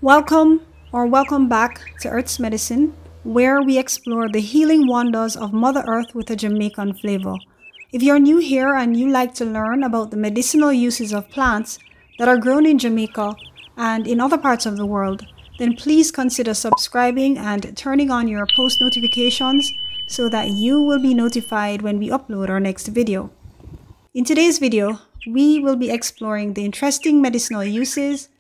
Welcome back to Earth's Medicine, where we explore the healing wonders of Mother Earth with a Jamaican flavor. If you're new here and you like to learn about the medicinal uses of plants that are grown in Jamaica and in other parts of the world, then please consider subscribing and turning on your post notifications so that you will be notified when we upload our next video. In today's video, we will be exploring the interesting medicinal uses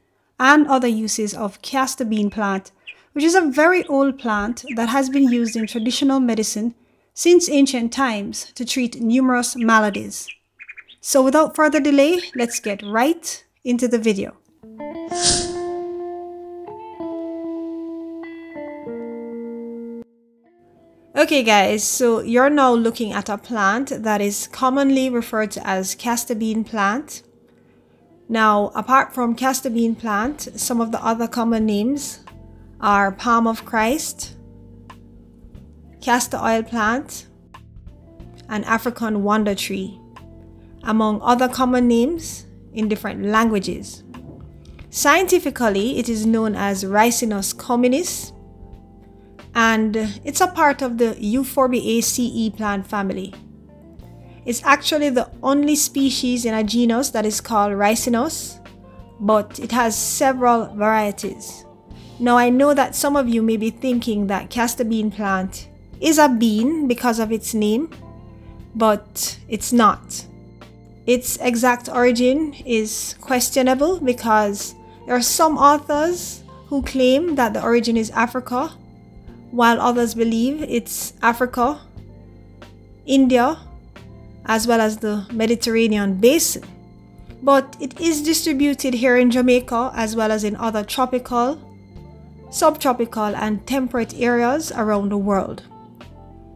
and other uses of castor bean plant, which is a very old plant that has been used in traditional medicine since ancient times to treat numerous maladies. So without further delay, let's get right into the video. Okay guys, so you're now looking at a plant that is commonly referred to as castor bean plant. Now, apart from castor bean plant, some of the other common names are palm of Christ, castor oil plant, and African wonder tree, among other common names in different languages. Scientifically, it is known as Ricinus communis, and it's a part of the Euphorbiaceae plant family. It's actually the only species in a genus that is called Ricinus, but it has several varieties. Now I know that some of you may be thinking that castor bean plant is a bean because of its name, but it's not. Its exact origin is questionable because there are some authors who claim that the origin is Africa, while others believe it's Africa, India, as well as the Mediterranean basin. But it is distributed here in Jamaica as well as in other tropical, subtropical, and temperate areas around the world.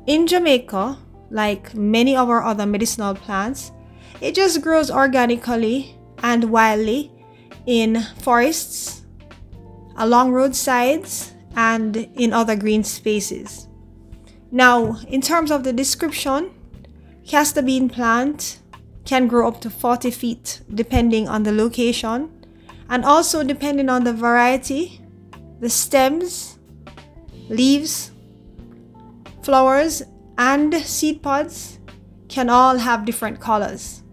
In Jamaica, like many of our other medicinal plants, it just grows organically and wildly in forests, along roadsides, and in other green spaces. Now, in terms of the description, castor bean plant can grow up to 40 feet depending on the location, and also depending on the variety, the stems, leaves, flowers, and seed pods can all have different colors.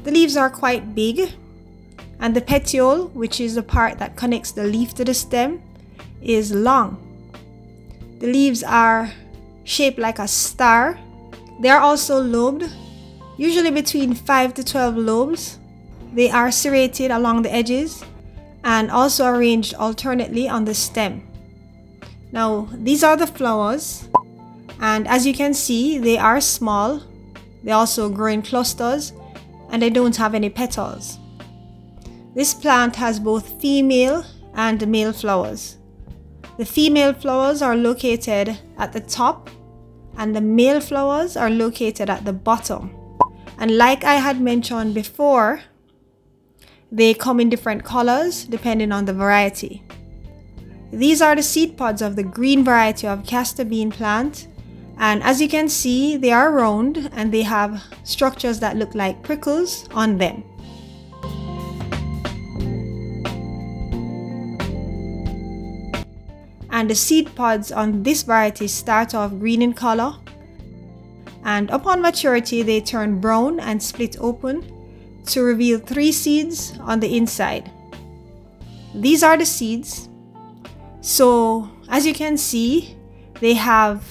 The leaves are quite big, and the petiole, which is the part that connects the leaf to the stem, is long. The leaves are shaped like a star. They are also lobed, usually between 5 to 12 lobes. They are serrated along the edges and also arranged alternately on the stem. Now, these are the flowers, and as you can see, they are small. They also grow in clusters, and they don't have any petals. This plant has both female and male flowers. The female flowers are located at the top, and the male flowers are located at the bottom. And like I had mentioned before, they come in different colors depending on the variety. These are the seed pods of the green variety of castor bean plant. And as you can see, they are round and they have structures that look like prickles on them. And the seed pods on this variety start off green in color, and upon maturity they turn brown and split open to reveal 3 seeds on the inside. These are the seeds. So as you can see, they have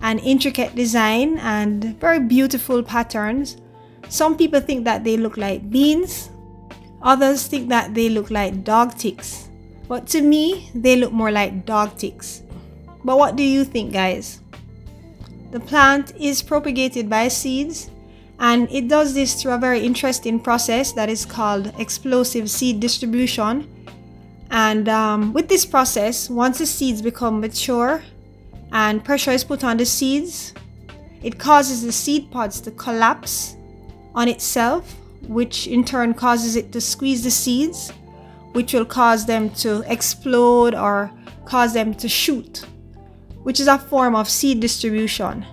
an intricate design and very beautiful patterns. Some people think that they look like beans, others think that they look like dog ticks, but to me they look more like dog ticks. But what do you think, guys? The plant is propagated by seeds, and it does this through a very interesting process that is called explosive seed distribution. And with this process, once the seeds become mature and pressure is put on the seeds, it causes the seed pods to collapse on itself, which in turn causes it to squeeze the seeds, which will cause them to explode or cause them to shoot. which is a form of seed distribution.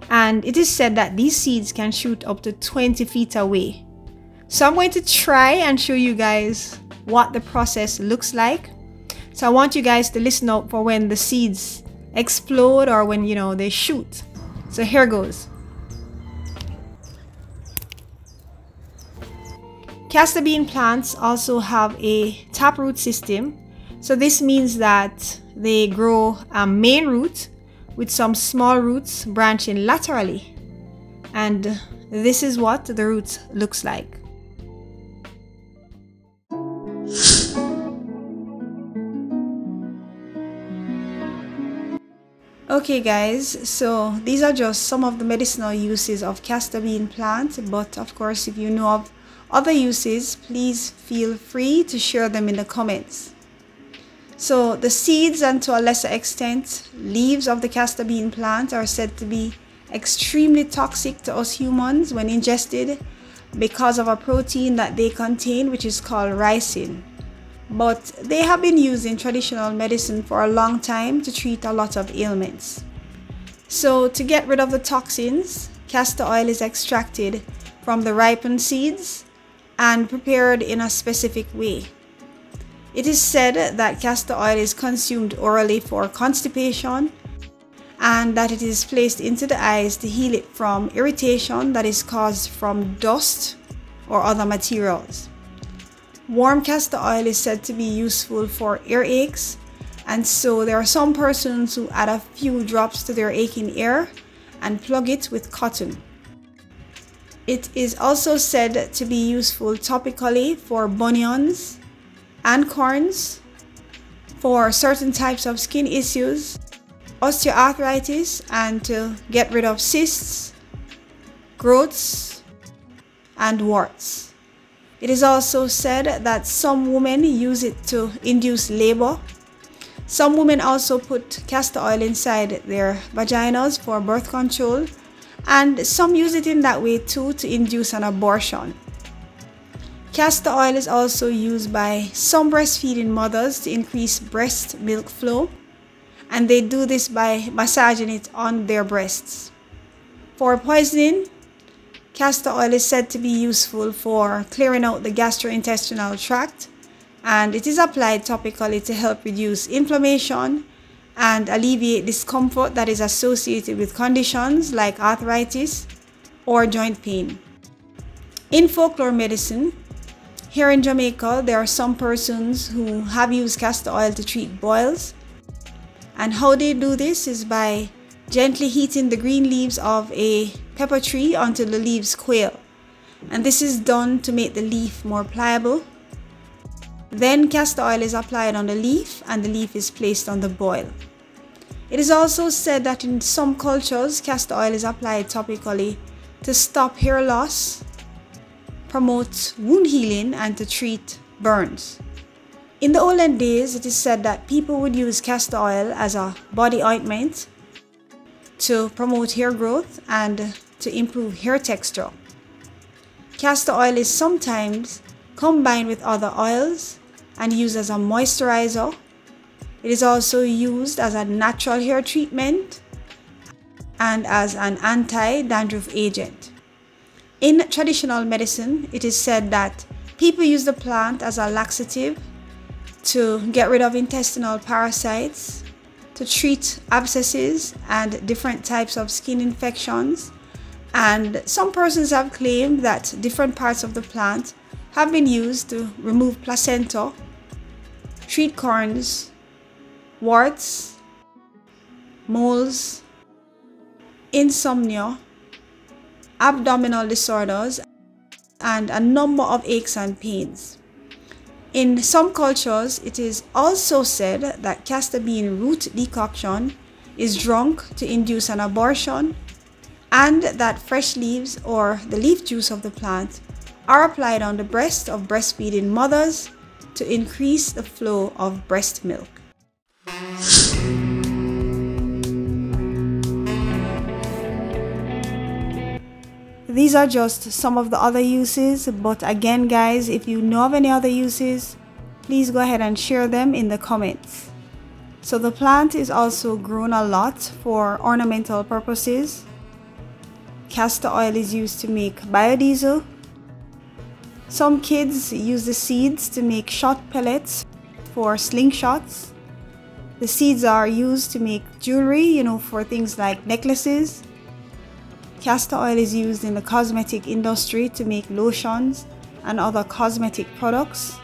And it is said that these seeds can shoot up to 20 feet away. So I'm going to try and show you guys what the process looks like. So I want you guys to listen out for when the seeds explode or when, you know, they shoot. So here goes. Castor bean plants also have a taproot system. So this means that they grow a main root with some small roots branching laterally. And this is what the root looks like. Okay guys, so these are just some of the medicinal uses of castor bean plant, but of course if you know of other uses, please feel free to share them in the comments. So the seeds and to a lesser extent leaves of the castor bean plant are said to be extremely toxic to us humans when ingested because of a protein that they contain, which is called ricin. But they have been used in traditional medicine for a long time to treat a lot of ailments. So to get rid of the toxins, castor oil is extracted from the ripened seeds and prepared in a specific way. It is said that castor oil is consumed orally for constipation and that it is placed into the eyes to heal it from irritation that is caused from dust or other materials. Warm castor oil is said to be useful for earaches, and so there are some persons who add a few drops to their aching ear and plug it with cotton. It is also said to be useful topically for bunions and corns, for certain types of skin issues, osteoarthritis, and to get rid of cysts, growths, and warts. It is also said that some women use it to induce labor. Some women also put castor oil inside their vaginas for birth control, and some use it in that way too to induce an abortion. Castor oil is also used by some breastfeeding mothers to increase breast milk flow, and they do this by massaging it on their breasts. For poisoning, castor oil is said to be useful for clearing out the gastrointestinal tract, and it is applied topically to help reduce inflammation and alleviate discomfort that is associated with conditions like arthritis or joint pain. In folklore medicine, here in Jamaica, there are some persons who have used castor oil to treat boils, and how they do this is by gently heating the green leaves of a pepper tree until the leaves quail, and this is done to make the leaf more pliable. Then castor oil is applied on the leaf and the leaf is placed on the boil. It is also said that in some cultures castor oil is applied topically to stop hair loss, promote wound healing, and to treat burns. In the olden days, it is said that people would use castor oil as a body ointment to promote hair growth and to improve hair texture. Castor oil is sometimes combined with other oils and used as a moisturizer. It is also used as a natural hair treatment and as an anti-dandruff agent. In traditional medicine, it is said that people use the plant as a laxative to get rid of intestinal parasites, to treat abscesses and different types of skin infections. And some persons have claimed that different parts of the plant have been used to remove placenta, treat corns, warts, moles, insomnia, abdominal disorders, and a number of aches and pains. In some cultures, it is also said that castor bean root decoction is drunk to induce an abortion, and that fresh leaves or the leaf juice of the plant are applied on the breast of breastfeeding mothers to increase the flow of breast milk. These are just some of the other uses, but again guys, if you know of any other uses, please go ahead and share them in the comments. So the plant is also grown a lot for ornamental purposes. Castor oil is used to make biodiesel. Some kids use the seeds to make shot pellets for slingshots. The seeds are used to make jewelry, for things like necklaces. Castor oil is used in the cosmetic industry to make lotions and other cosmetic products.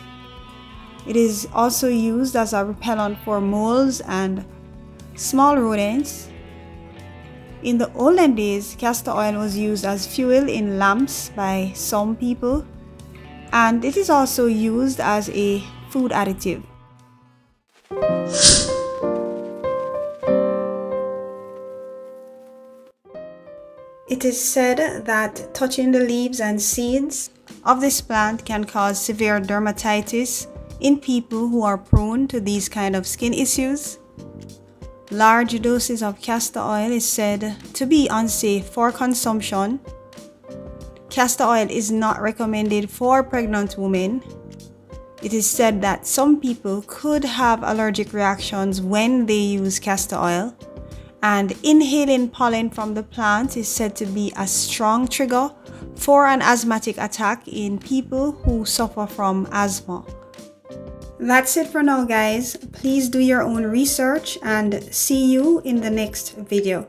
It is also used as a repellent for moles and small rodents. In the olden days, castor oil was used as fuel in lamps by some people, and it is also used as a food additive. It is said that touching the leaves and seeds of this plant can cause severe dermatitis in people who are prone to these kind of skin issues. Large doses of castor oil is said to be unsafe for consumption. Castor oil is not recommended for pregnant women. It is said that some people could have allergic reactions when they use castor oil, and inhaling pollen from the plant is said to be a strong trigger for an asthmatic attack in people who suffer from asthma. That's it for now, guys. Please do your own research and see you in the next video.